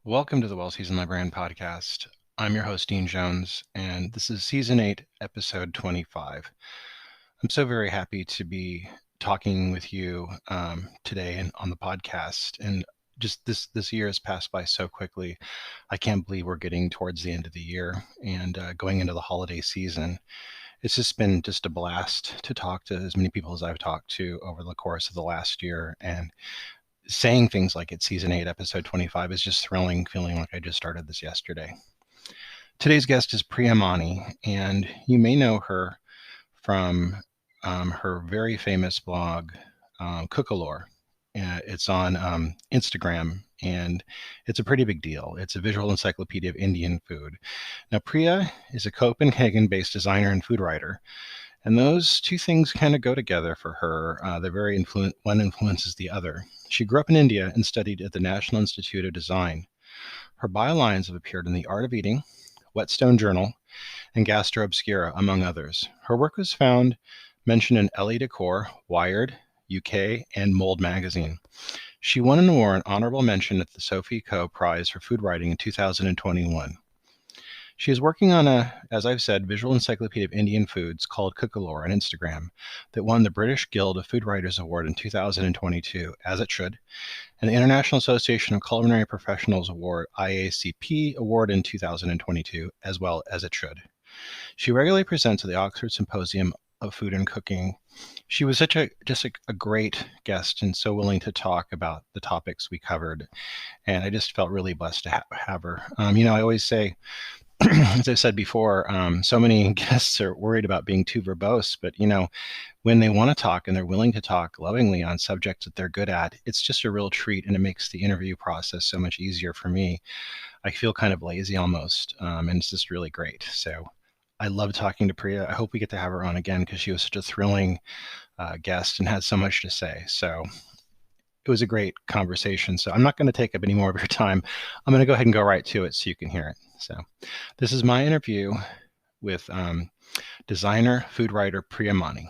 Welcome to the Well Seasoned Librarian Podcast. I'm your host, Dean Jones, and this is Season 8, Episode 25. I'm so very happy to be talking with you today and on the podcast. And just this year has passed by so quickly. I can't believe we're getting towards the end of the year and going into the holiday season. It's just been just a blast to talk to as many people as I've talked to over the course of the last year. And saying things like it's Season 8, Episode 25 is just thrilling, feeling like I just started this yesterday. Today's guest is Priya Mani, and you may know her from her very famous blog, Cookalore. It's on Instagram, and it's a pretty big deal. It's a visual encyclopedia of Indian food. Now, Priya is a Copenhagen-based designer and food writer, and those two things kind of go together for her. They're very one influences the other. She grew up in India and studied at the National Institute of Design. Her bylines have appeared in The Art of Eating, Whetstone Journal, and Gastro Obscura, among others. Her work was mentioned in Elle Decor, Wired, UK, and Mold magazine. She won an award, an honorable mention at the Sophie Coe Prize for Food Writing in 2021. She is working on as I've said, visual encyclopedia of Indian foods called Cookalore on Instagram that won the British Guild of Food Writers Award in 2022, as it should, and the International Association of Culinary Professionals Award, IACP Award in 2022, as well as it should. She regularly presents at the Oxford Symposium of Food and Cooking. She was just a great guest and so willing to talk about the topics we covered, and I just felt really blessed to have her. I always say, as I've said before, so many guests are worried about being too verbose, but when they want to talk and they're willing to talk lovingly on subjects that they're good at, it's just a real treat, and it makes the interview process so much easier for me. I feel kind of lazy almost, and it's just really great. So I love talking to Priya. I hope we get to have her on again because she was such a thrilling guest and had so much to say. So it was a great conversation. So I'm not going to take up any more of your time. I'm going to go ahead and go right to it so you can hear it. So this is my interview with designer, food writer Priya Mani.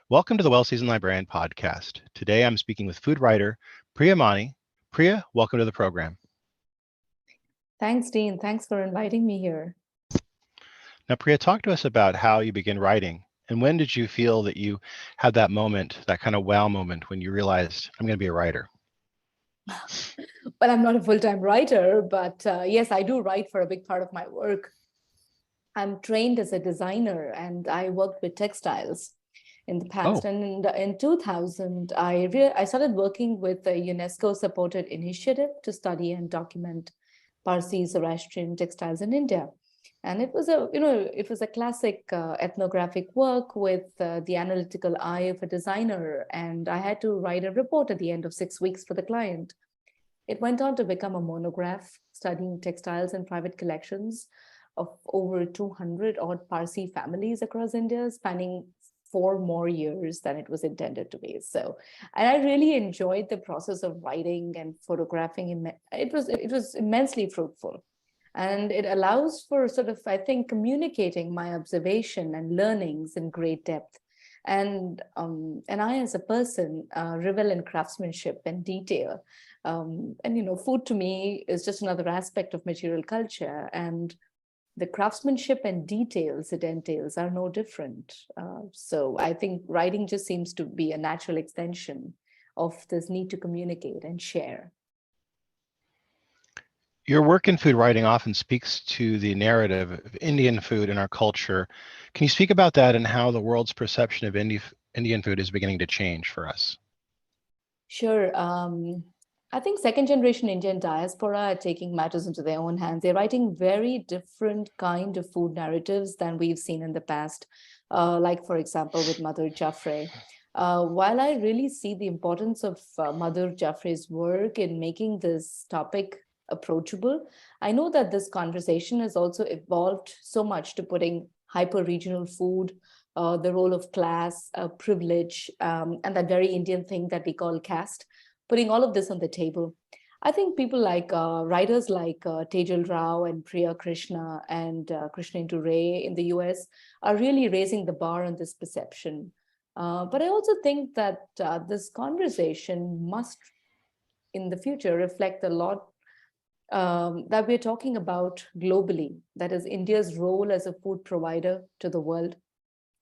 Welcome to the Well Seasoned Librarian Podcast. Today I'm speaking with food writer Priya Mani. Priya, welcome to the program. Thanks, Dean. Thanks for inviting me here. Now, Priya, talk to us about how you began writing. And when did you feel that you had that moment, that kind of wow moment when you realized, I'm going to be a writer? Well, I'm not a full-time writer, but yes, I do write for a big part of my work. I'm trained as a designer and I worked with textiles in the past. And in 2000, I started working with a UNESCO-supported initiative to study and document Parsi Zoroastrian textiles in India. And it was a classic ethnographic work with the analytical eye of a designer. And I had to write a report at the end of 6 weeks for the client. It went on to become a monograph studying textiles and private collections of over 200 odd Parsi families across India, spanning 4 more years than it was intended to be. So, and I really enjoyed the process of writing and photographing. It was immensely fruitful. And it allows for sort of, I think, communicating my observation and learnings in great depth. And I, as a person, revel in craftsmanship and detail. Food to me is just another aspect of material culture. And the craftsmanship and details it entails are no different. So I think writing just seems to be a natural extension of this need to communicate and share. Your work in food writing often speaks to the narrative of Indian food in our culture. Can you speak about that and how the world's perception of Indian food is beginning to change for us? Sure. I think second generation Indian diaspora are taking matters into their own hands. They're writing very different kind of food narratives than we've seen in the past. Like, for example, with Mother Jaffrey. While I really see the importance of Mother Jaffrey's work in making this topic approachable, I know that this conversation has also evolved so much to putting hyper-regional food, the role of class, privilege, and that very Indian thing that we call caste, putting all of this on the table. I think people like writers like Tejal Rao and Priya Krishna and Krishna Ray in the US are really raising the bar on this perception. But I also think that this conversation must in the future reflect a lot that we're talking about globally. That is India's role as a food provider to the world.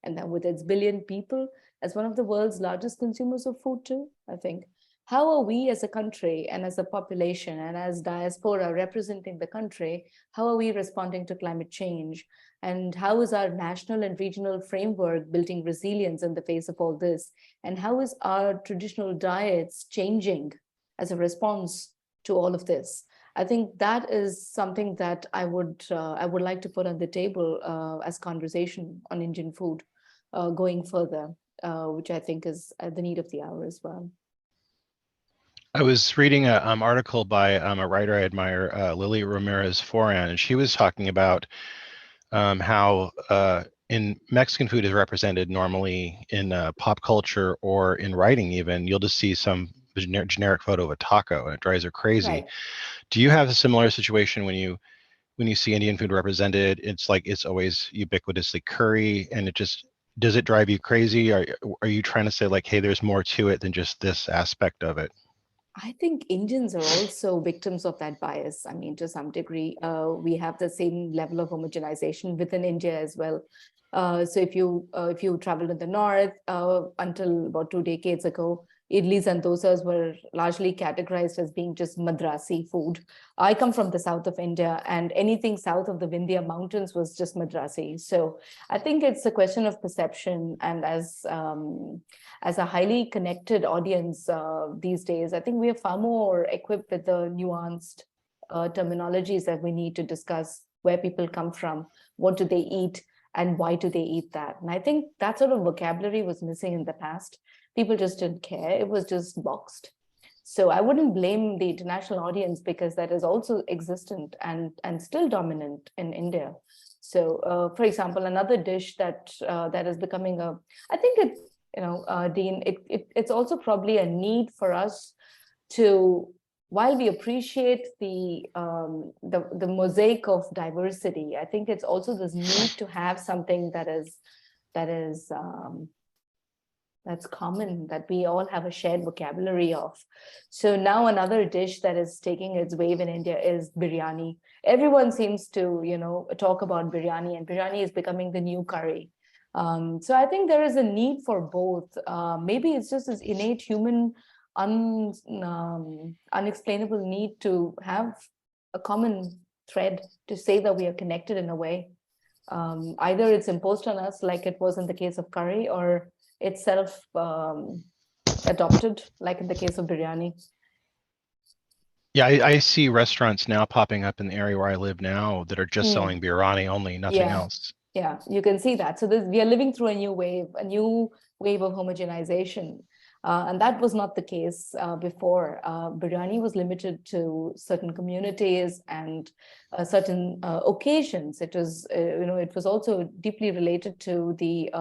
And then with its billion people, as one of the world's largest consumers of food too, I think. How are we as a country and as a population and as diaspora representing the country, how are we responding to climate change? And how is our national and regional framework building resilience in the face of all this? And how is our traditional diets changing as a response to all of this? I think that is something that I would like to put on the table as conversation on Indian food going further, which I think is the need of the hour as well. I was reading an article by a writer I admire, Lily Ramirez Foran, and she was talking about how in Mexican food is represented normally in pop culture or in writing even, you'll just see some generic photo of a taco and it drives her crazy. Right. Do you have a similar situation when you see Indian food represented? It's like it's always ubiquitously curry, and it just, does it drive you crazy? Are you trying to say like, hey, there's more to it than just this aspect of it? I think Indians are also victims of that bias. I mean, to some degree, we have the same level of homogenization within India as well. So if you travel in the north, until about 2 decades ago, idlis and dosas were largely categorized as being just Madrasi food. I come from the south of India, and anything south of the Vindhya Mountains was just Madrasi. So I think it's a question of perception, and as a highly connected audience these days, I think we are far more equipped with the nuanced terminologies that we need to discuss where people come from, what do they eat, and why do they eat that. And I think that sort of vocabulary was missing in the past. People just didn't care. It was just boxed. So I wouldn't blame the international audience, because that is also existent and still dominant in India. So, for example, another dish that is becoming I think it, Dean, it's also probably a need for us to, while we appreciate the mosaic of diversity, I think it's also this need to have something that's common, that we all have a shared vocabulary of. So now another dish that is taking its wave in India is biryani. Everyone seems to, talk about biryani, and biryani is becoming the new curry. So I think there is a need for both. Maybe it's just this innate human unexplainable need to have a common thread to say that we are connected in a way. Either it's imposed on us, like it was in the case of curry, or it's self adopted, like in the case of biryani. Yeah, I see restaurants now popping up in the area where I live now that are just selling biryani only, nothing else. Yeah, you can see that. So we are living through a new wave of homogenization. And that was not the case before. Biryani was limited to certain communities and certain occasions. It was, it was also deeply related to the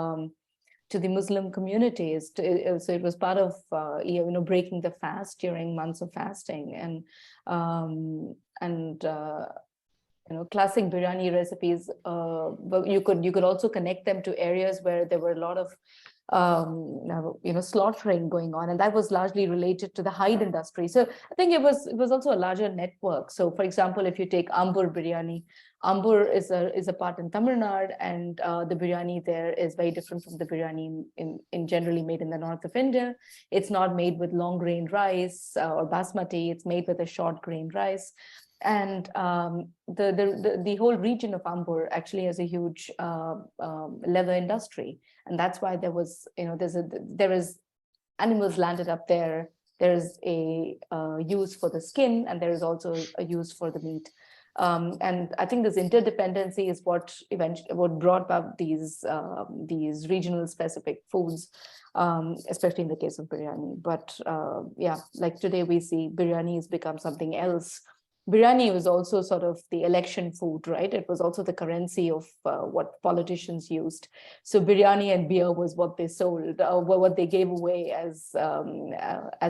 Muslim communities. So it was part of, breaking the fast during months of fasting, and classic biryani recipes. But you could also connect them to areas where there were a lot of slaughtering going on, and that was largely related to the hide industry. So I think it was also a larger network. So, for example, if you take Ambur biryani, Ambur is a part in Tamil Nadu, and the biryani there is very different from the biryani in generally made in the north of India. It's not made with long grain rice or basmati. It's made with a short grain rice. And the whole region of Ambur actually has a huge leather industry, and that's why there is animals landed up there. There is a use for the skin, and there is also a use for the meat. And I think this interdependency is what brought about these regional specific foods, especially in the case of biryani. But like today we see biryani has become something else. Biryani was also sort of the election food, right? It was also the currency of what politicians used. So biryani and beer was what they sold, what they gave away as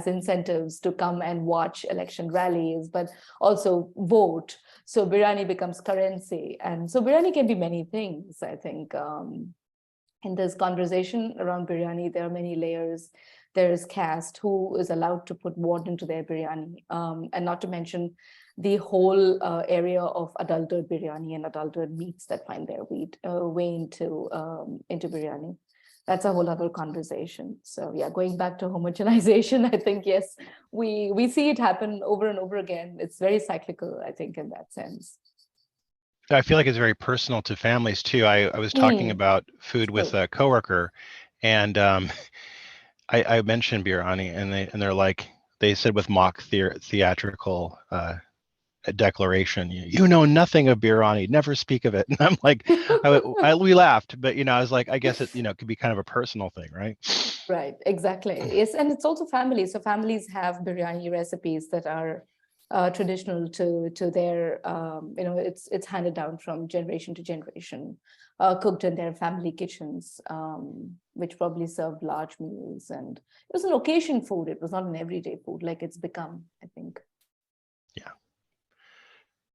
incentives to come and watch election rallies, but also vote. So biryani becomes currency. And so biryani can be many things, I think. In this conversation around biryani, there are many layers. there's caste, who is allowed to put what into their biryani, and not to mention the whole area of adulterated biryani and adulterated meats that find their way into biryani. That's a whole other conversation. So yeah, going back to homogenization, I think, yes, we see it happen over and over again. It's very cyclical, I think, in that sense. I feel like it's very personal to families too. I was talking about food with a coworker, and I mentioned biryani, and they're like, they said with mock theatrical declaration, you know nothing of biryani, never speak of it. And I'm like, we laughed, but I was like, I guess it it could be kind of a personal thing, right? Right, exactly. Yes, and it's also families. So families have biryani recipes that are traditional to their it's handed down from generation to generation, cooked in their family kitchens, which probably served large meals, and it was an occasion food. It was not an everyday food like it's become, I think. Yeah.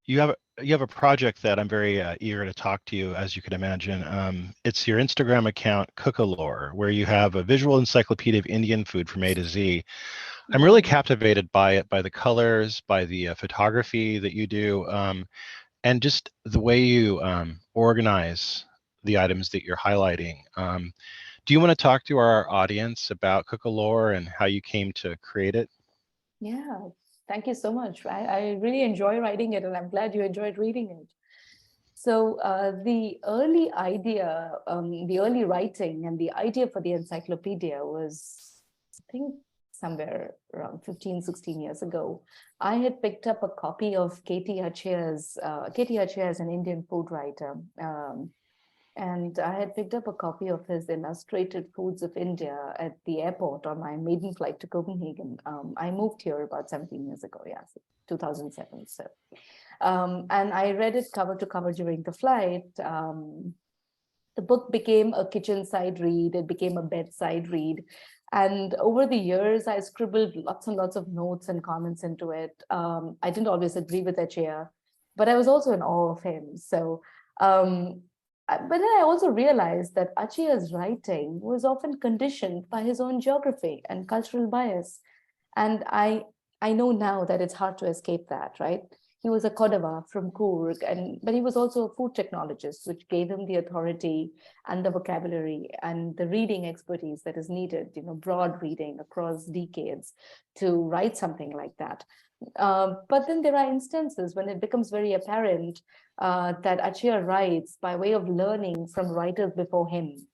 You have a project that I'm very eager to talk to you, as you could imagine. It's your Instagram account, Cookalore, where you have a visual encyclopedia of Indian food from A to Z. I'm really captivated by it, by the colors, by the photography that you do, and just the way you organize the items that you're highlighting. Do you want to talk to our audience about Cookalore and how you came to create it? Yeah, thank you so much. I really enjoy writing it, and I'm glad you enjoyed reading it. So the early idea, the early writing and the idea for the encyclopedia was, I think, somewhere around 15, 16 years ago. I had picked up a copy of K.T. Achaya's, K.T. Achaya is an Indian food writer. And I had picked up a copy of his Illustrated Foods of India at the airport on my maiden flight to Copenhagen. I moved here about 17 years ago, yeah, so 2007. So, and I read it cover to cover during the flight. The book became a kitchen side read. It became a bedside read. And over the years, I scribbled lots and lots of notes and comments into it. I didn't always agree with Achaya, but I was also in awe of him. So, but then I also realized that Achaya's writing was often conditioned by his own geography and cultural bias. And I know now that it's hard to escape that, right? He was a Kodava from Coorg, but he was also a food technologist, which gave him the authority and the vocabulary and the reading expertise that is needed, broad reading across decades to write something like that. But then there are instances when it becomes very apparent that Achaya writes by way of learning from writers before him,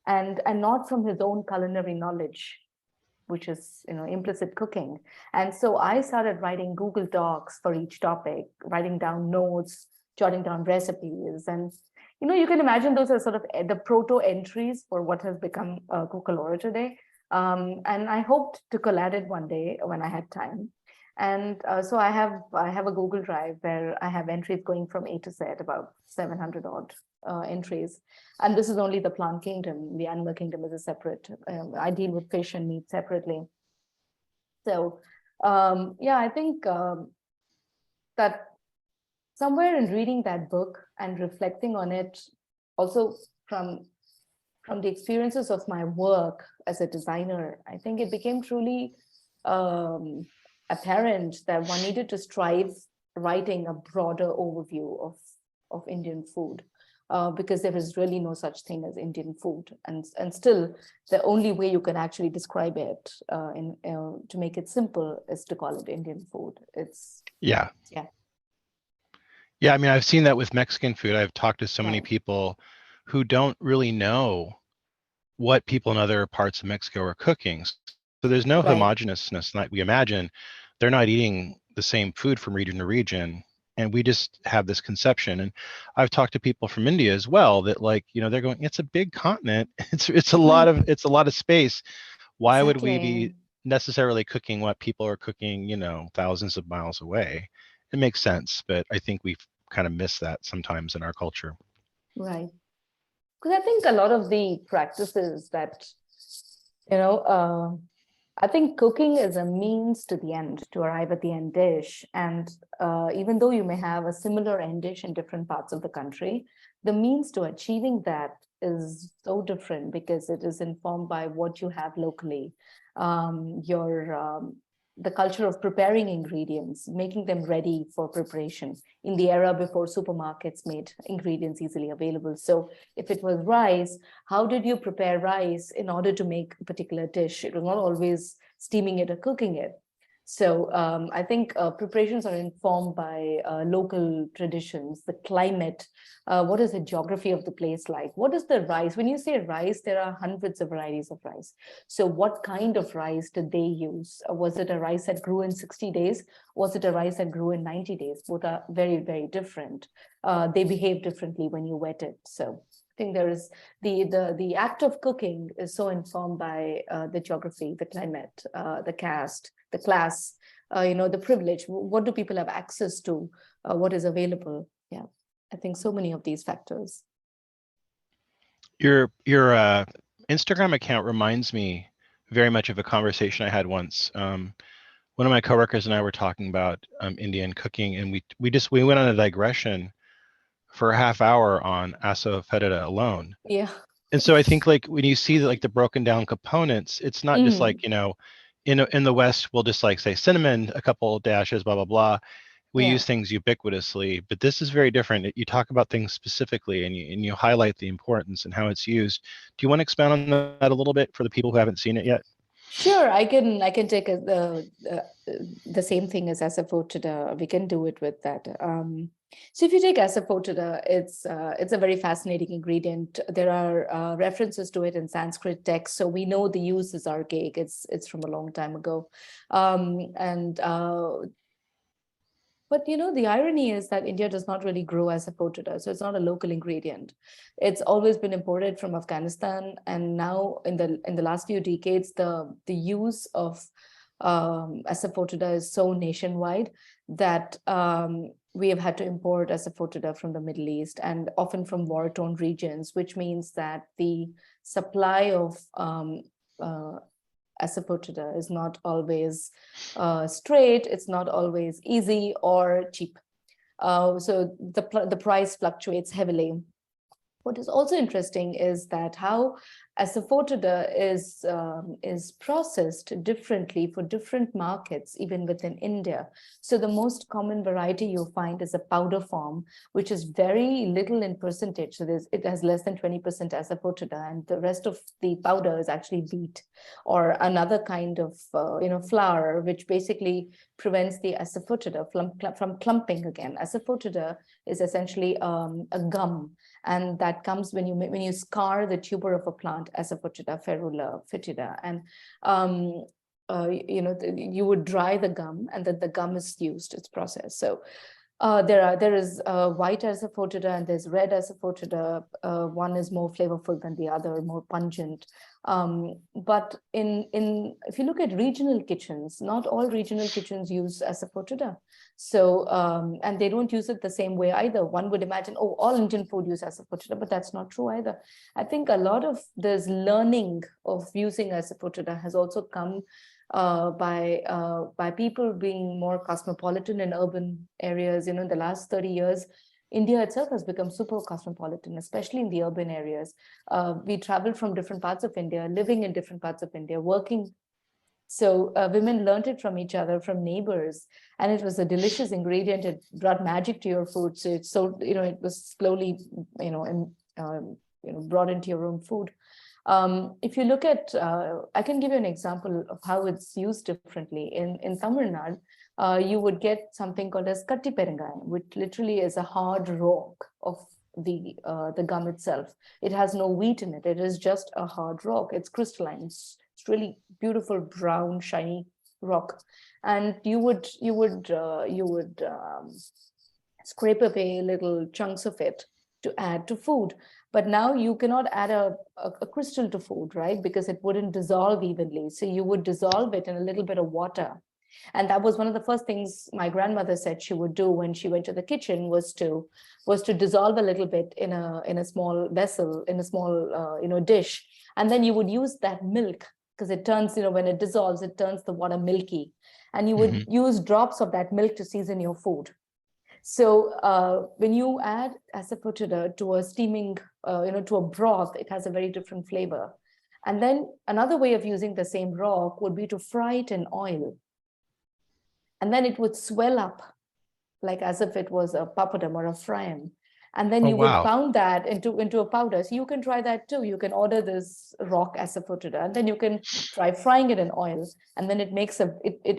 and not from his own culinary knowledge, which is implicit cooking. And so I started writing Google Docs for each topic, writing down notes, jotting down recipes. And you can imagine those are sort of the proto entries for what has become Cookalore today. And I hoped to collab it one day when I had time. And so I have a Google Drive where I have entries going from A to Z, about 700 odd entries. And this is only the plant kingdom. The animal kingdom is a separate. I deal with fish and meat separately. So yeah, I think that somewhere in reading that book and reflecting on it, also from the experiences of my work as a designer, I think it became truly apparent that one needed to strive writing a broader overview of Indian food, because there is really no such thing as Indian food, and still the only way you can actually describe it to make it simple is to call it Indian food. It's yeah. I mean, I've seen that with Mexican food. I've talked to so many people who don't really know what people in other parts of Mexico are cooking. So there's no homogeneousness like we imagine. They're not eating the same food from region to region, and we just have this conception. And I've talked to people from India as well that, like, they're going, it's a big continent. It's a lot of space. Why would we be necessarily cooking what people are cooking, thousands of miles away? It makes sense, but I think we've kind of missed that sometimes in our culture. Right. Because I think a lot of the practices that, I think cooking is a means to the end, to arrive at the end dish. And even though you may have a similar end dish in different parts of the country, the means to achieving that is so different because it is informed by what you have locally, the culture of preparing ingredients, making them ready for preparation in the era before supermarkets made ingredients easily available. So if it was rice, how did you prepare rice in order to make a particular dish? It was not always steaming it or cooking it. So I think preparations are informed by local traditions, the climate, what is the geography of the place like? What is the rice? When you say rice, there are hundreds of varieties of rice. So what kind of rice did they use? Was it a rice that grew in 60 days? Was it a rice that grew in 90 days? Both are very, very different. They behave differently when you wet it. So I think there is the act of cooking is so informed by the geography, the climate, the caste, the class, the privilege. What do people have access to? What is available? Yeah, I think so many of these factors. Your Instagram account reminds me very much of a conversation I had once. One of my coworkers and I were talking about Indian cooking, and we went on a digression for a half hour on asafoetida alone. Yeah. And so I think like when you see like the broken down components, it's not just like, in the West, we'll just like say cinnamon, a couple dashes, blah, blah, blah. We use things ubiquitously, but this is very different. You talk about things specifically and you highlight the importance and how it's used. Do you want to expound on that a little bit for the people who haven't seen it yet? Sure, I can take the same thing as asafoetida. We can do it with that. So if you take asafoetida, it's a very fascinating ingredient. There are references to it in Sanskrit texts, so we know the use is archaic. It's from a long time ago, but the irony is that India does not really grow asafoetida, so it's not a local ingredient. It's always been imported from Afghanistan, and now in the last few decades, the use of asafoetida is so nationwide that we have had to import asafoetida from the Middle East and often from war-torn regions, which means that the supply of asafoetida is not always straight, it's not always easy or cheap. So the price fluctuates heavily. What is also interesting is that how asafoetida is processed differently for different markets, even within India. So the most common variety you'll find is a powder form, which is very little in percentage. So it has less than 20% asafoetida, and the rest of the powder is actually wheat or another kind of flour, which basically prevents the asafoetida from clumping again. Asafoetida is essentially a gum, and that comes when you scar the tuber of a plant, asafoetida, ferula, fetida, and you would dry the gum, and then the gum is used, it's processed. So there is white asafoetida and there's red asafoetida. One is more flavorful than the other, more pungent. But if you look at regional kitchens, not all regional kitchens use asafoetida. So and they don't use it the same way either. One would imagine, all Indian food use asafoetida, but that's not true either. I think a lot of this learning of using asafoetida has also come by people being more cosmopolitan in urban areas. In the last 30 years, India itself has become super cosmopolitan, especially in the urban areas. We travel from different parts of India, living in different parts of India, working. So women learned it from each other, from neighbors, and it was a delicious ingredient. It brought magic to your food. So it was slowly, brought into your own food. If you look at, I can give you an example of how it's used differently. In Tamil Nadu, you would get something called as katti perangayam, which literally is a hard rock of the gum itself. It has no wheat in it. It is just a hard rock. It's crystalline. It's really beautiful, brown, shiny rock. And you would scrape away little chunks of it to add to food. But now you cannot add a crystal to food, right? Because it wouldn't dissolve evenly. So you would dissolve it in a little bit of water. And that was one of the first things my grandmother said she would do when she went to the kitchen was to dissolve a little bit in a small vessel, in a small dish. And then you would use that milk, because it turns, when it dissolves, it turns the water milky. And you would use drops of that milk to season your food. So when you add asafoetida to a steaming, to a broth, it has a very different flavor. And then another way of using the same rock would be to fry it in oil. And then it would swell up like as if it was a papadum or a fryam. And then you would pound that into a powder. So you can try that too. You can order this rock asafoetida, and then you can try frying it in oil. And then it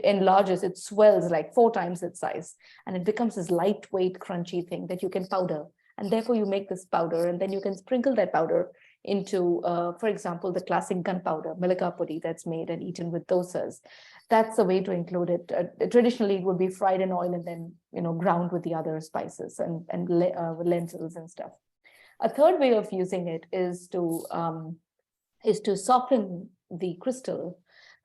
enlarges, it swells like 4 times its size. And it becomes this lightweight, crunchy thing that you can powder. And therefore you make this powder, and then you can sprinkle that powder into, for example, the classic gunpowder, milika pudi that's made and eaten with dosas. That's the way to include it. Traditionally, it would be fried in oil and then ground with the other spices and lentils and stuff. A third way of using it is to soften the crystal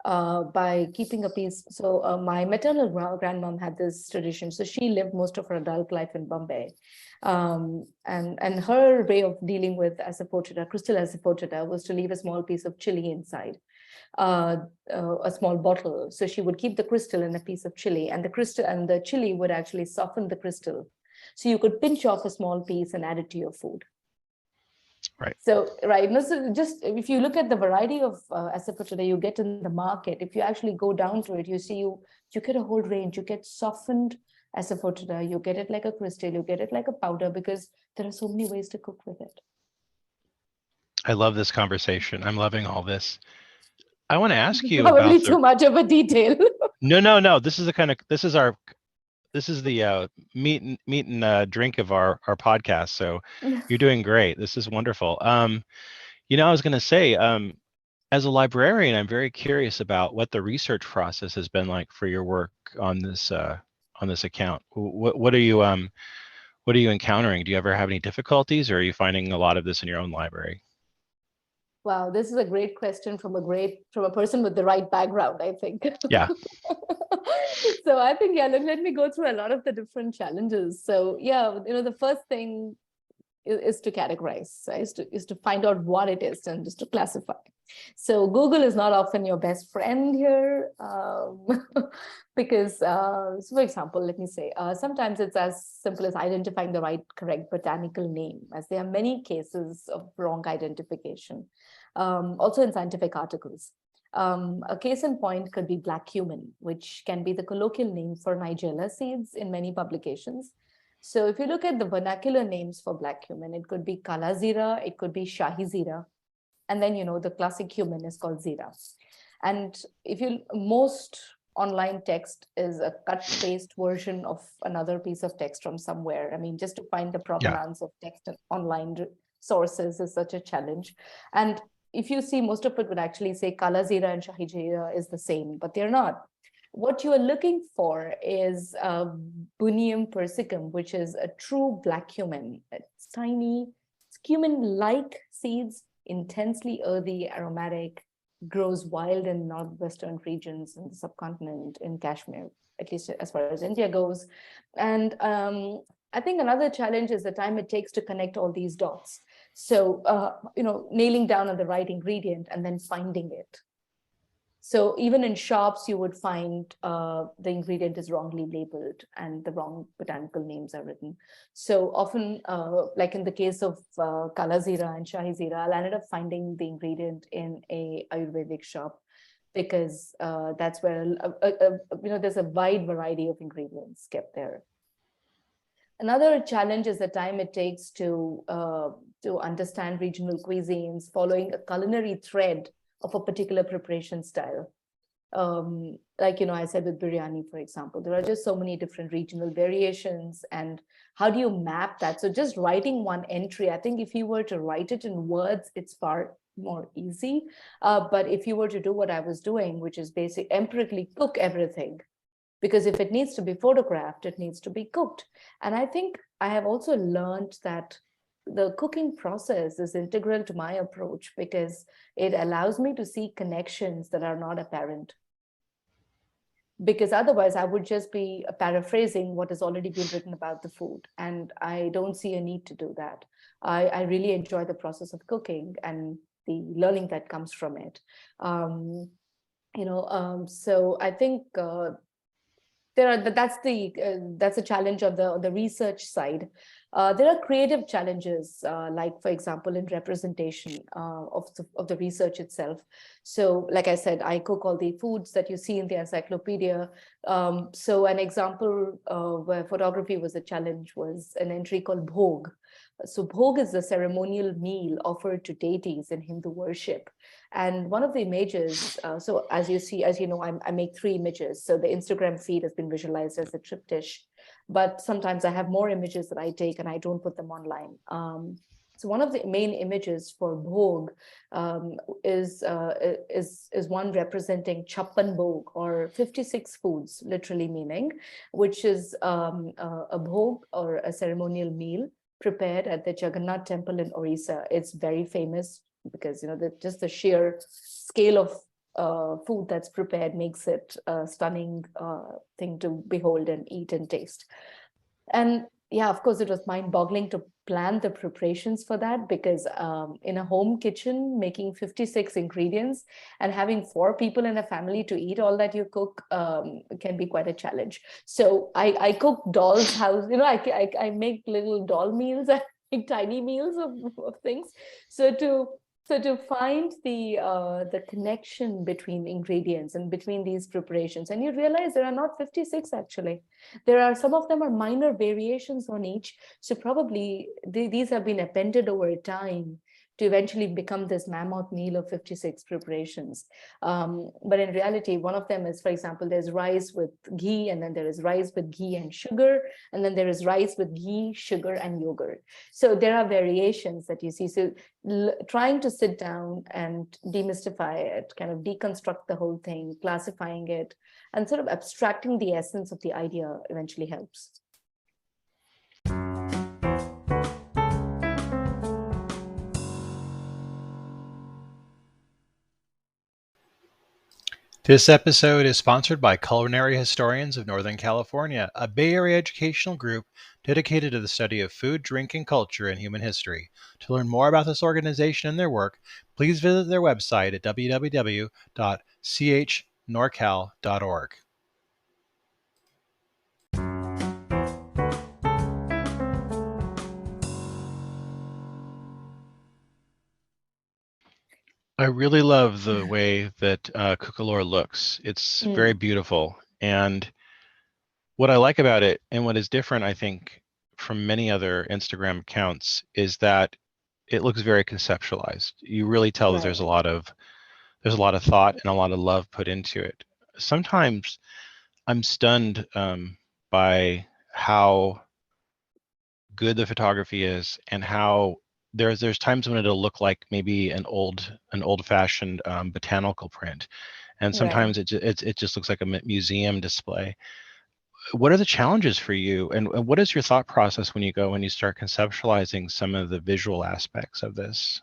by keeping a piece. So my maternal grandmom had this tradition. So she lived most of her adult life in Bombay. And her way of dealing with asafoetida, crystal asafoetida, was to leave a small piece of chili inside. A small bottle. So she would keep the crystal in a piece of chili, and the chili would actually soften the crystal. So you could pinch off a small piece and add it to your food. Right. So, right. So just if you look at the variety of asafoetida you get in the market, if you actually go down to it, you see you get a whole range. You get softened asafoetida, you get it like a crystal, you get it like a powder, because there are so many ways to cook with it. I love this conversation. I'm loving all this. I want to ask you probably about too much of a detail. No. This is the meat and drink of our podcast. So you're doing great. This is wonderful. I was going to say, as a librarian, I'm very curious about what the research process has been like for your work on this account. What are you encountering? Do you ever have any difficulties, or are you finding a lot of this in your own library? Wow, this is a great question from a person with the right background, I think. Yeah. So I think, let me go through a lot of the different challenges. So the first thing is to categorize, is to find out what it is and just to classify. So Google is not often your best friend here, because, so for example, let me say, sometimes it's as simple as identifying the correct botanical name, as there are many cases of wrong identification, also in scientific articles. A case in point could be black cumin, which can be the colloquial name for Nigella seeds in many publications. So if you look at the vernacular names for black cumin, it could be kala zira, it could be shahi zira, and then the classic cumin is called zira. And most online text is a cut-paste version of another piece of text from somewhere. I mean, just to find the provenance of text and online sources is such a challenge. And if you see, most of it would actually say kala zira and shahi zira is the same, but they're not. What you are looking for is Bunium persicum, which is a true black cumin. It's tiny, it's cumin-like seeds, intensely earthy, aromatic, grows wild in northwestern regions in the subcontinent, in Kashmir, at least as far as India goes. And I think another challenge is the time it takes to connect all these dots. So, nailing down on the right ingredient and then finding it. So even in shops, you would find the ingredient is wrongly labeled and the wrong botanical names are written. So often, like in the case of kala zira and shahi zira, I'll end up finding the ingredient in a Ayurvedic shop, because that's where there's a wide variety of ingredients kept there. Another challenge is the time it takes to understand regional cuisines, following a culinary thread of a particular preparation style. Like, I said with biryani, for example, there are just so many different regional variations. And how do you map that? So just writing one entry, I think if you were to write it in words, it's far more easy. But if you were to do what I was doing, which is basically empirically cook everything, because if it needs to be photographed, it needs to be cooked. And I think I have also learned that the cooking process is integral to my approach, because it allows me to see connections that are not apparent. Because otherwise I would just be paraphrasing what has already been written about the food. And I don't see a need to do that. I really enjoy the process of cooking and the learning that comes from it. So I think That's a challenge on the research side. There are creative challenges, like, for example, in representation of the research itself. So, like I said, I cook all the foods that you see in the encyclopedia. So an example where photography was a challenge was an entry called Bhog. So Bhog is the ceremonial meal offered to deities in Hindu worship. And one of the images, so as you know, I make 3 images. So the Instagram feed has been visualized as a triptych, but sometimes I have more images that I take and I don't put them online. So one of the main images for Bhog is one representing Chappan Bhog, or 56 foods, literally meaning, which is a Bhog, or a ceremonial meal prepared at the Jagannath temple in Orissa. It's very famous because, you know, just the sheer scale of food that's prepared makes it a stunning thing to behold and eat and taste. And yeah, of course, it was mind-boggling to plan the preparations for that, because in a home kitchen, making 56 ingredients and having 4 people in a family to eat all that you cook can be quite a challenge. So I cook doll's house, you know, I make little doll meals, I make tiny meals of things. So to find the connection between ingredients and between these preparations, and you realize there are not 56 actually. There are, some of them are minor variations on each. So probably these have been appended over time to eventually become this mammoth meal of 56 preparations. But in reality, one of them is, for example, there's rice with ghee, and then there is rice with ghee and sugar, and then there is rice with ghee, sugar, and yogurt. So there are variations that you see. So trying to sit down and demystify it, kind of deconstruct the whole thing, classifying it, and sort of abstracting the essence of the idea eventually helps. This episode is sponsored by Culinary Historians of Northern California, a Bay Area educational group dedicated to the study of food, drink, and culture in human history. To learn more about this organization and their work, please visit their website at www.chnorcal.org. I really love the way that Cucalore looks. It's very beautiful. And what I like about it, and what is different, I think, from many other Instagram accounts, is that it looks very conceptualized. You really tell that there's a lot of thought and a lot of love put into it. Sometimes I'm stunned by how good the photography is, and how there's times when it'll look like maybe an old-fashioned botanical print, and sometimes it just looks like a museum display. What are the challenges for you, and what is your thought process when you start conceptualizing some of the visual aspects of this?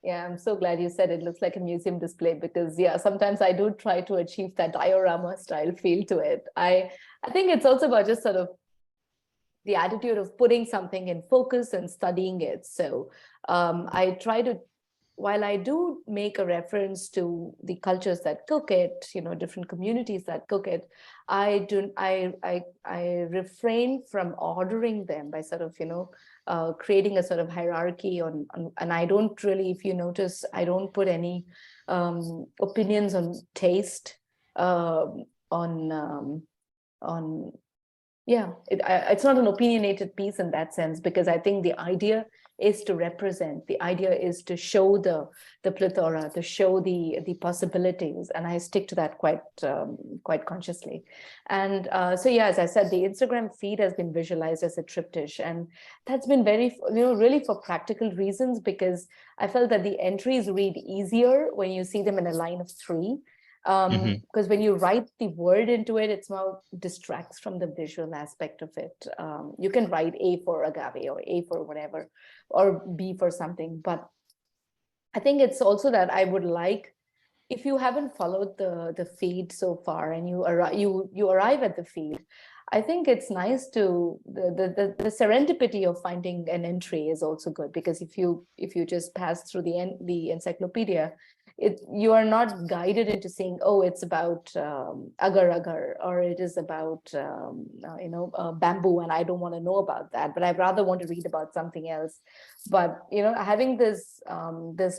Yeah, I'm so glad you said it looks like a museum display, because yeah, sometimes I do try to achieve that diorama style feel to it. I think it's also about just sort of the attitude of putting something in focus and studying it. So I try to, while I do make a reference to the cultures that cook it, you know, different communities that cook it, I refrain from ordering them by sort of, you know, creating a sort of hierarchy on, and I don't really, if you notice, I don't put any opinions on taste yeah, it's not an opinionated piece in that sense, because I think the idea is to represent, the idea is to show the plethora, to show the possibilities, and I stick to that quite consciously. And so yeah, as I said, the Instagram feed has been visualized as a triptych, and that's been very, you know, really for practical reasons, because I felt that the entries read easier when you see them in a line of 3. Because when you write the word into it, it's more distracts from the visual aspect of it. You can write A for agave, or A for whatever, or B for something. But I think it's also that I would like, if you haven't followed the feed so far and you arrive at the feed, I think it's nice to the serendipity of finding an entry is also good, because if you just pass through the encyclopedia, you are not guided into saying, oh, it's about agar agar, or it is about bamboo, and I don't want to know about that, but I rather want to read about something else. But having this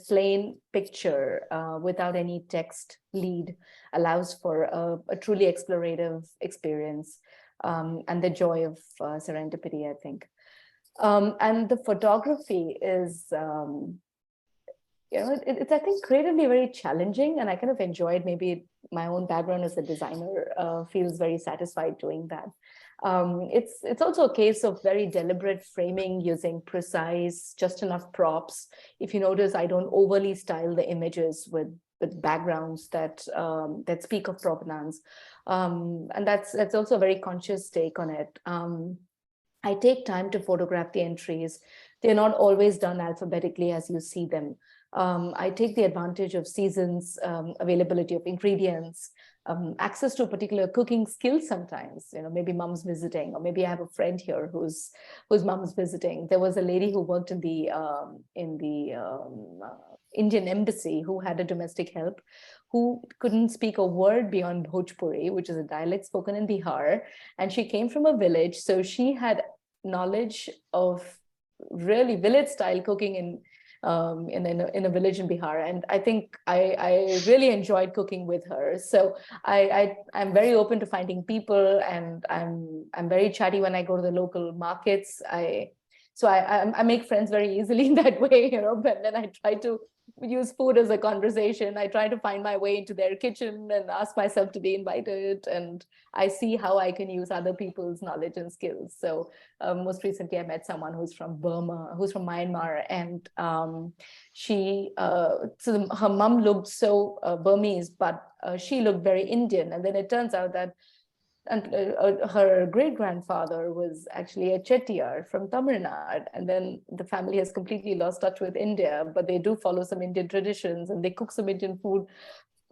plain picture without any text lead allows for a truly explorative experience, and the joy of serendipity, I think. And the photography is, it's, I think, creatively very challenging, and I kind of enjoyed, maybe my own background as a designer feels very satisfied doing that. It's also a case of very deliberate framing using precise, just enough props. If you notice, I don't overly style the images with backgrounds that speak of provenance, and that's also a very conscious take on it. I take time to photograph the entries. They're not always done alphabetically as you see them. I take the advantage of seasons, availability of ingredients, access to a particular cooking skill sometimes. Maybe mom's visiting, or maybe I have a friend here whose mom's visiting. There was a lady who worked in the Indian embassy who had a domestic help who couldn't speak a word beyond Bhojpuri, which is a dialect spoken in Bihar. And she came from a village, so she had knowledge of really village style cooking in a village in Bihar. And I think I really enjoyed cooking with her. So I'm very open to finding people, and I'm very chatty when I go to the local markets. I make friends very easily in that way, but then I try to use food as a conversation. I try to find my way into their kitchen and ask myself to be invited, and I see how I can use other people's knowledge and skills. So most recently I met someone who's from Myanmar, and her mom looked so Burmese, but she looked very Indian. And then it turns out that her great-grandfather was actually a Chettiar from Tamil Nadu, and then the family has completely lost touch with India, but they do follow some Indian traditions, and they cook some Indian food.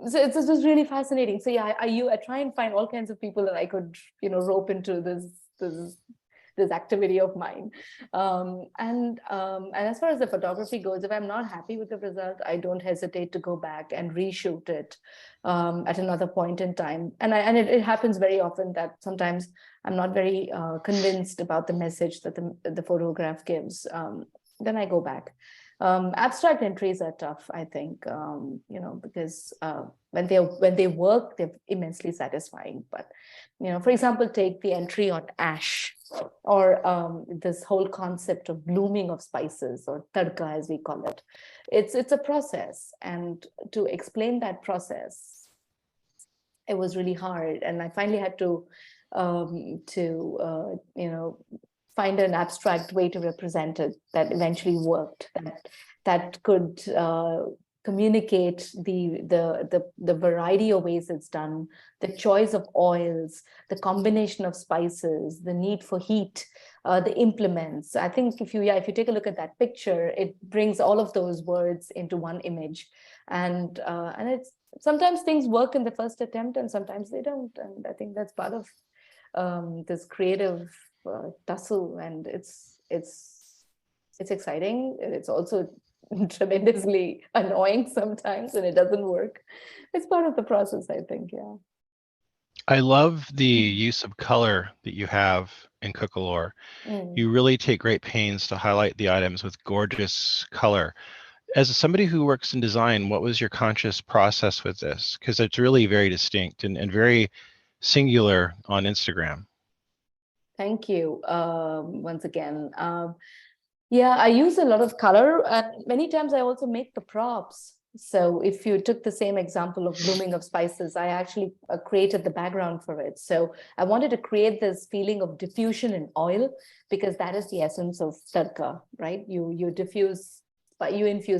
So it's just really fascinating. So yeah, I try and find all kinds of people that I could rope into this activity of mine. And as far as the photography goes, if I'm not happy with the result, I don't hesitate to go back and reshoot it at another point in time. And it happens very often that sometimes I'm not very convinced about the message that the photograph gives. Then I go back. Abstract entries are tough, I think, because when they work, they're immensely satisfying. But for example, take the entry on ash, or this whole concept of blooming of spices, or tadka as we call it. It's a process, and to explain that process, it was really hard, and I finally had to find an abstract way to represent it that eventually worked, that could communicate the variety of ways it's done, the choice of oils, the combination of spices, the need for heat, the implements. I think if you take a look at that picture, it brings all of those words into one image, and it's sometimes things work in the first attempt, and sometimes they don't, and I think that's part of this creative tussle, and it's exciting. It's also tremendously annoying sometimes when it doesn't work. It's part of the process, I think. Yeah. I love the use of color that you have in Cookalore. You really take great pains to highlight the items with gorgeous color. As somebody who works in design, what was your conscious process with this? Because it's really very distinct and very singular on Instagram. Thank you once again. Yeah, I use a lot of color, and many times I also make the props. So if you took the same example of blooming of spices, I actually created the background for it. So I wanted to create this feeling of diffusion in oil, because that is the essence of tadka, right? You infuse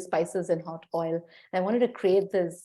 spices in hot oil. And I wanted to create this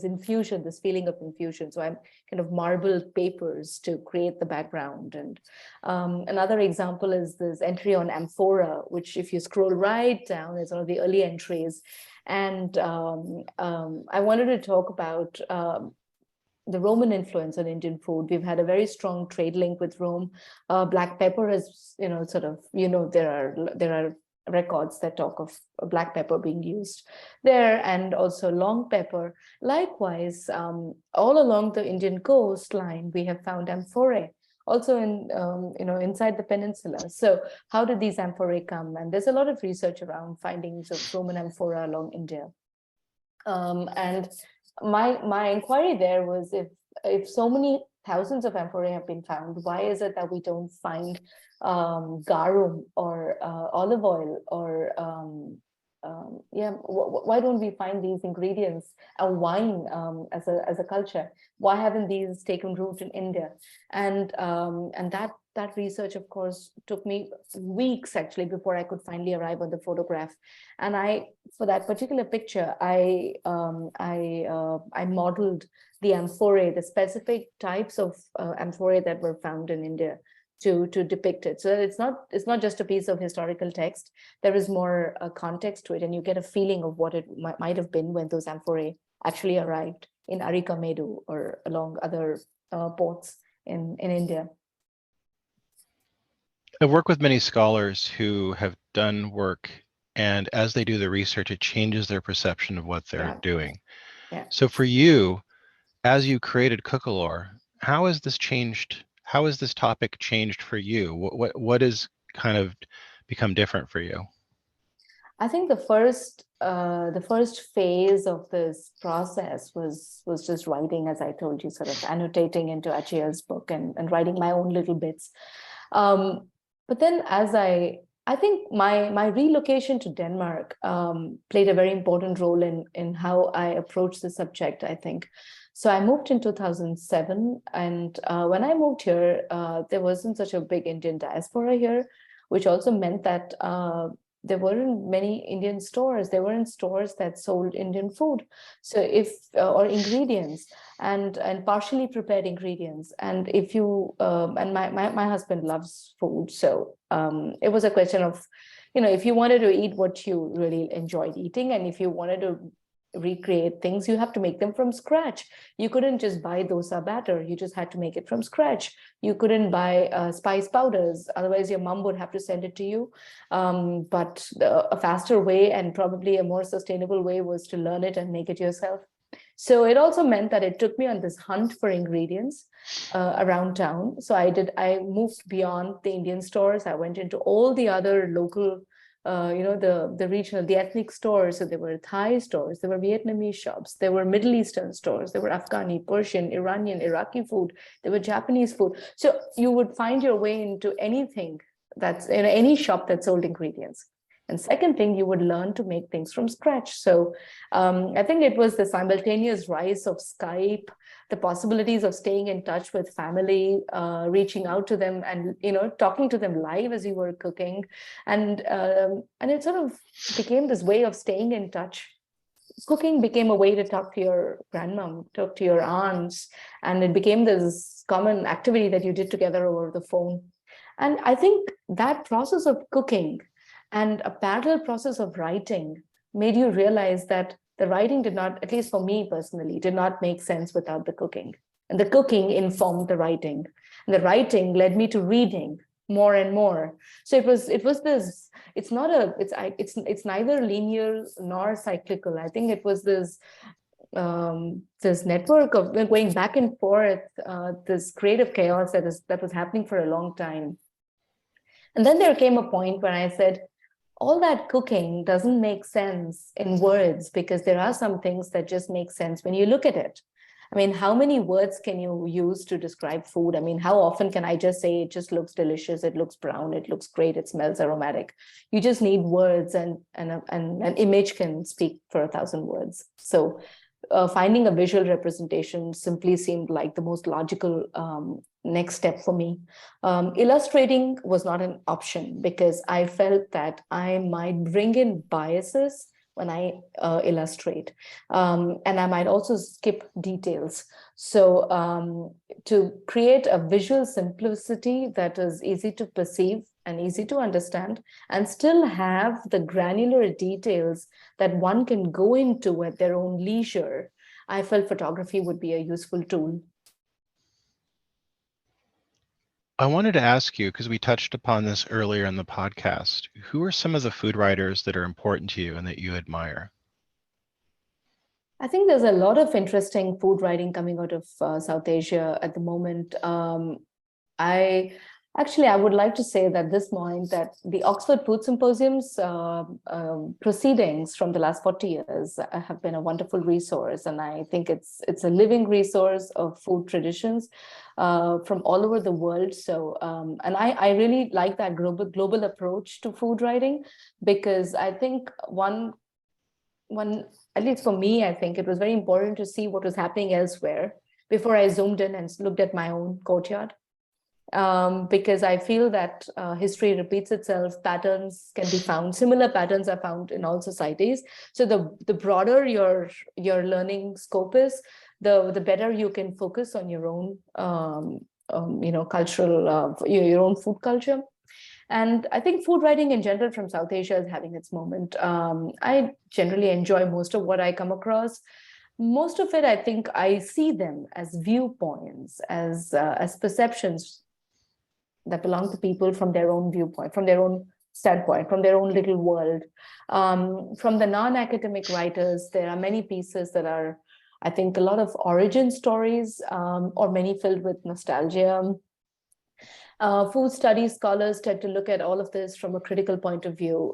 infusion, this feeling of infusion. So I'm kind of marbled papers to create the background. And another example is this entry on amphora, which if you scroll right down, is one of the early entries. And I wanted to talk about the Roman influence on Indian food. We've had a very strong trade link with Rome. Black pepper is, there are records that talk of black pepper being used there, and also long pepper. Likewise, all along the Indian coastline, we have found amphorae, also in inside the peninsula. So how did these amphorae come? And there's a lot of research around findings of Roman amphora along India. And my inquiry there was, if so many thousands of amphorae have been found, why is it that we don't find garum or olive oil or why don't we find these ingredients, a wine as a culture? Why haven't these taken root in India? And that research, of course, took me weeks actually before I could finally arrive on the photograph. And for that particular picture, I modeled the amphorae, the specific types of amphorae that were found in India, to depict it. So it's not just a piece of historical text. There is more context to it, and you get a feeling of what it might have been when those amphorae actually arrived in Arikamedu or along other ports in India. I've worked with many scholars who have done work, and as they do the research, it changes their perception of what they're doing. Yeah. So for you, as you created Cookalore, how has this changed? How has this topic changed for you? What has kind of become different for you? I think the first phase of this process was just writing, as I told you, sort of annotating into Achaya's book and writing my own little bits. But then as I think my relocation to Denmark played a very important role in how I approached the subject, I think. So I moved in 2007, and when I moved here, there wasn't such a big Indian diaspora here, which also meant that there weren't many Indian stores. There weren't stores that sold Indian food, so or ingredients and partially prepared ingredients. And if you and my husband loves food, so it was a question of, if you wanted to eat what you really enjoyed eating, and if you wanted to recreate things, you have to make them from scratch. You couldn't just buy dosa batter. You just had to make it from scratch. You couldn't buy spice powders, otherwise your mom would have to send it to you. But a faster way, and probably a more sustainable way, was to learn it and make it yourself. So it also meant that it took me on this hunt for ingredients around town. So I moved beyond the Indian stores. I went into all the other local the regional, the ethnic stores. So there were Thai stores, there were Vietnamese shops, there were Middle Eastern stores, there were Afghani, Persian, Iranian, Iraqi food, there were Japanese food. So you would find your way into anything that's in any shop that sold ingredients. And second thing, you would learn to make things from scratch. So I think it was the simultaneous rise of Skype, the possibilities of staying in touch with family, reaching out to them and, talking to them live as you were cooking. And it sort of became this way of staying in touch. Cooking became a way to talk to your grandmom, talk to your aunts, and it became this common activity that you did together over the phone. And I think that process of cooking and a parallel process of writing made you realize that the writing did not, at least for me personally, did not make sense without the cooking. And the cooking informed the writing. And the writing led me to reading more and more. So it was this, it's neither linear nor cyclical. I think it was this network of going back and forth, this creative chaos that was happening for a long time. And then there came a point when I said, all that cooking doesn't make sense in words, because there are some things that just make sense when you look at it. I mean, how many words can you use to describe food? I mean, how often can I just say it just looks delicious, it looks brown, it looks great, it smells aromatic? You just need words, and an image can speak for 1,000 words. So finding a visual representation simply seemed like the most logical next step for me. Illustrating was not an option, because I felt that I might bring in biases when I illustrate, and I might also skip details. So to create a visual simplicity that is easy to perceive and easy to understand, and still have the granular details that one can go into at their own leisure, I felt photography would be a useful tool. I wanted to ask you, because we touched upon this earlier in the podcast, who are some of the food writers that are important to you and that you admire? I think there's a lot of interesting food writing coming out of South Asia at the moment. I I would like to say that this morning that the Oxford Food Symposium's proceedings from the last 40 years have been a wonderful resource, and I think it's a living resource of food traditions from all over the world. So, and I really like that global approach to food writing, because I think one at least for me, I think it was very important to see what was happening elsewhere before I zoomed in and looked at my own courtyard. Because I feel that history repeats itself, patterns can be found, similar patterns are found in all societies. So the broader your learning scope is, the better you can focus on your own cultural your own food culture. And I think food writing in general from South Asia is having its moment. I generally enjoy most of what I come across. Most of it, I think I see them as viewpoints, as perceptions that belong to people from their own viewpoint, from their own standpoint, from their own little world. From the non-academic writers, there are many pieces that are, I think, a lot of origin stories, or many filled with nostalgia. Food studies scholars tend to look at all of this from a critical point of view,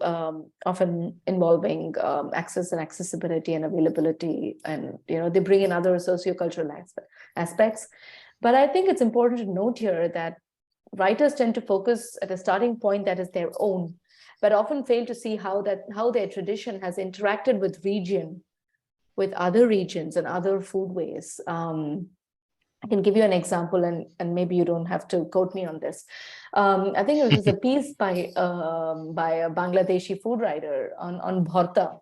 often involving access and accessibility and availability, and they bring in other sociocultural aspects. But I think it's important to note here that writers tend to focus at a starting point that is their own, but often fail to see how their tradition has interacted with other regions and other foodways. I can give you an example, and maybe you don't have to quote me on this. I think it was a piece by a Bangladeshi food writer on bharta,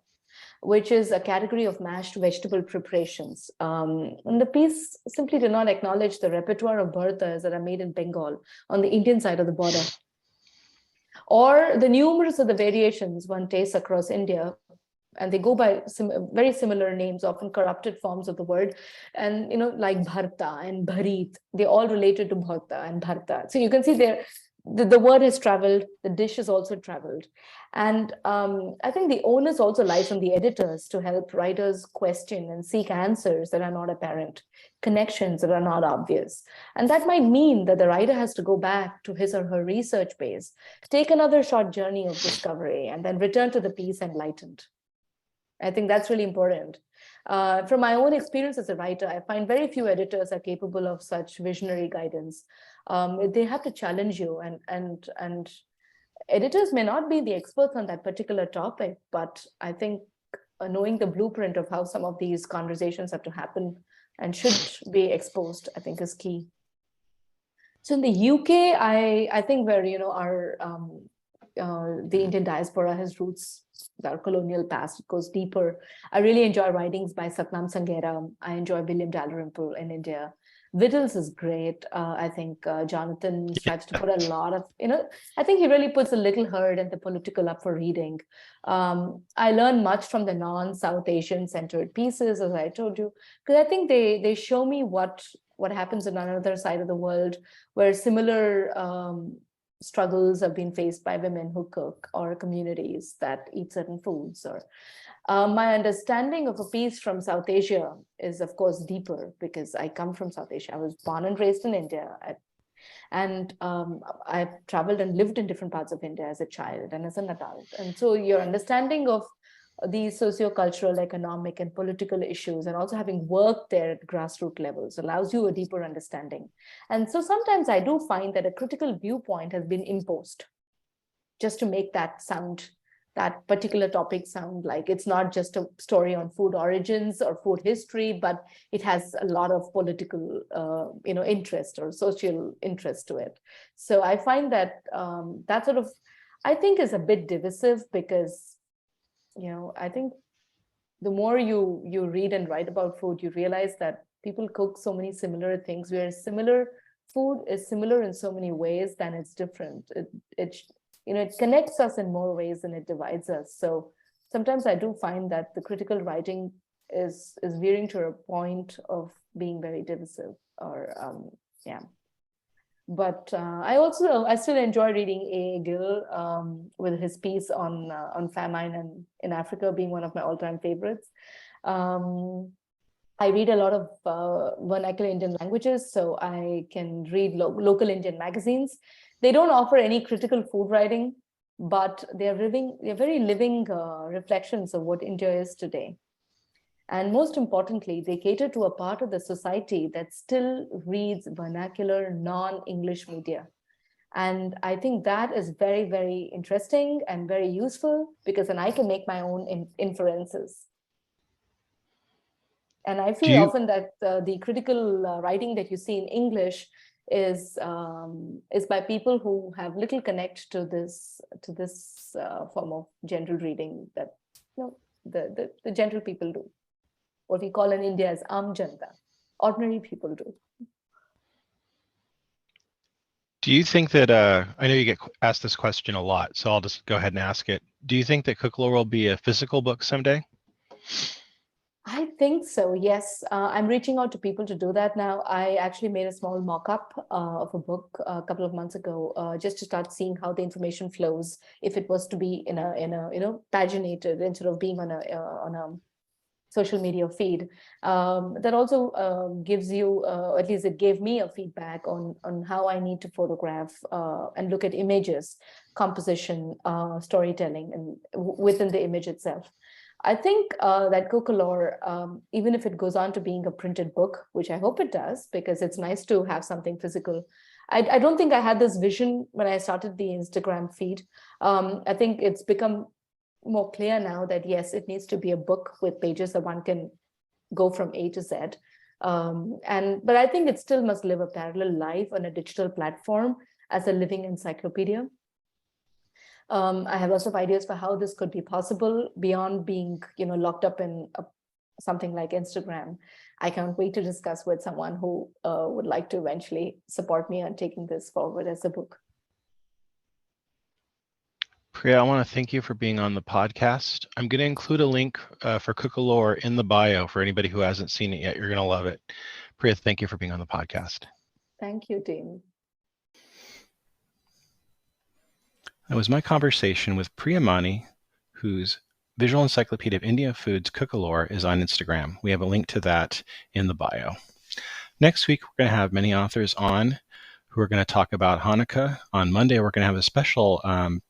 which is a category of mashed vegetable preparations. And the piece simply did not acknowledge the repertoire of bhartas that are made in Bengal on the Indian side of the border, or the numerous of the variations one tastes across India, and they go by very similar names, often corrupted forms of the word. And, like bharta and bharit, they all related to bharta and bharta. So you can see there, the word has traveled, the dish has also traveled. And I think the onus also lies on the editors to help writers question and seek answers that are not apparent, connections that are not obvious. And that might mean that the writer has to go back to his or her research base, take another short journey of discovery, and then return to the piece enlightened. I think that's really important. From my own experience as a writer, I find very few editors are capable of such visionary guidance. They have to challenge you, and editors may not be the experts on that particular topic, but I think knowing the blueprint of how some of these conversations have to happen and should be exposed, I think, is key. So in the UK, I think where our the Indian diaspora has roots, our colonial past, it goes deeper. I really enjoy writings by Satnam Sanghera. I enjoy William Dalrymple in India. Vittles is great. I think Jonathan strives to put a lot of, I think he really puts a little herd and the political up for reading. I learn much from the non-South Asian centered pieces, as I told you, because I think they show me what happens in another side of the world where similar struggles have been faced by women who cook, or communities that eat certain foods. Or my understanding of a piece from South Asia is, of course, deeper, because I come from South Asia. I was born and raised in India, and I've traveled and lived in different parts of India as a child and as an adult. And so your understanding of these socio-cultural, economic, and political issues, and also having worked there at grassroots levels, allows you a deeper understanding. And so sometimes I do find that a critical viewpoint has been imposed just to make that particular topic sound like it's not just a story on food origins or food history, but it has a lot of political interest or social interest to it. So I find that that sort of, I think, is a bit divisive, because I think the more you read and write about food, you realize that people cook so many similar things, where food is similar in so many ways than it's different. It connects us in more ways than it divides us. So sometimes I do find that the critical writing is veering to a point of being very divisive, or yeah. But I still enjoy reading A. Gill with his piece on famine in Africa being one of my all-time favorites. I read a lot of vernacular Indian languages, so I can read local Indian magazines. They don't offer any critical food writing, but they're very living reflections of what India is today. And most importantly, they cater to a part of the society that still reads vernacular, non-English media. And I think that is very, very interesting and very useful, because then I can make my own inferences. And I feel often that the critical writing that you see in English is by people who have little connect to this form of general reading that the general people do. What we call in India as Aam Janta, ordinary people do. Do you think that, I know you get asked this question a lot, so I'll just go ahead and ask it. Do you think that Cook-a-Lore will be a physical book someday? I think so, yes. I'm reaching out to people to do that now. I actually made a small mock-up of a book a couple of months ago, just to start seeing how the information flows if it was to be in a paginated instead of being on a social media feed. That also gives you, at least it gave me a feedback on how I need to photograph and look at images, composition, storytelling, and within the image itself. I think that Cook-a-Lore, even if it goes on to being a printed book, which I hope it does, because it's nice to have something physical. I don't think I had this vision when I started the Instagram feed. I think it's become more clear now that yes, it needs to be a book with pages that one can go from A to Z. But I think it still must live a parallel life on a digital platform as a living encyclopedia. I have lots of ideas for how this could be possible beyond being, locked up in something like Instagram. I can't wait to discuss with someone who would like to eventually support me on taking this forward as a book. Priya, I want to thank you for being on the podcast. I'm going to include a link for Cook-a-Lore in the bio for anybody who hasn't seen it yet. You're going to love it. Priya, thank you for being on the podcast. Thank you, team. That was my conversation with Priya Mani, whose Visual Encyclopedia of India Foods Cook-a-Lore is on Instagram. We have a link to that in the bio. Next week, we're going to have many authors on who are going to talk about Hanukkah. On Monday, we're going to have a special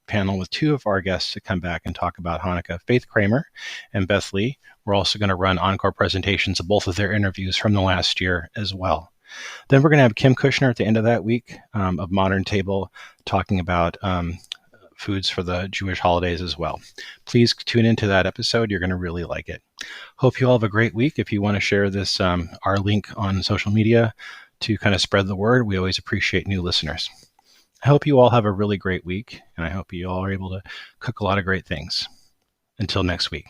panel with two of our guests to come back and talk about Hanukkah, Faith Kramer and Beth Lee. We're also going to run encore presentations of both of their interviews from the last year as well. Then we're going to have Kim Kushner at the end of that week of Modern Table talking about foods for the Jewish holidays as well. Please tune into that episode. You're going to really like it. Hope you all have a great week. If you want to share this, our link on social media to kind of spread the word, we always appreciate new listeners. I hope you all have a really great week, and I hope you all are able to cook a lot of great things. Until next week.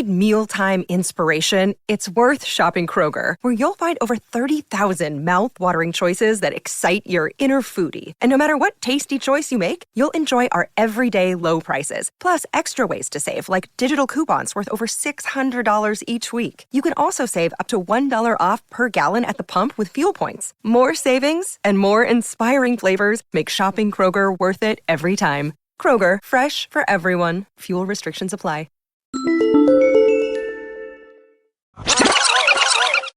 need mealtime inspiration, it's worth shopping Kroger, where you'll find over 30,000 mouth-watering choices that excite your inner foodie. And no matter what tasty choice you make, you'll enjoy our everyday low prices, plus extra ways to save, like digital coupons worth over $600 each week. You can also save up to $1 off per gallon at the pump with fuel points. More savings and more inspiring flavors make shopping Kroger worth it every time. Kroger, fresh for everyone. Fuel restrictions apply.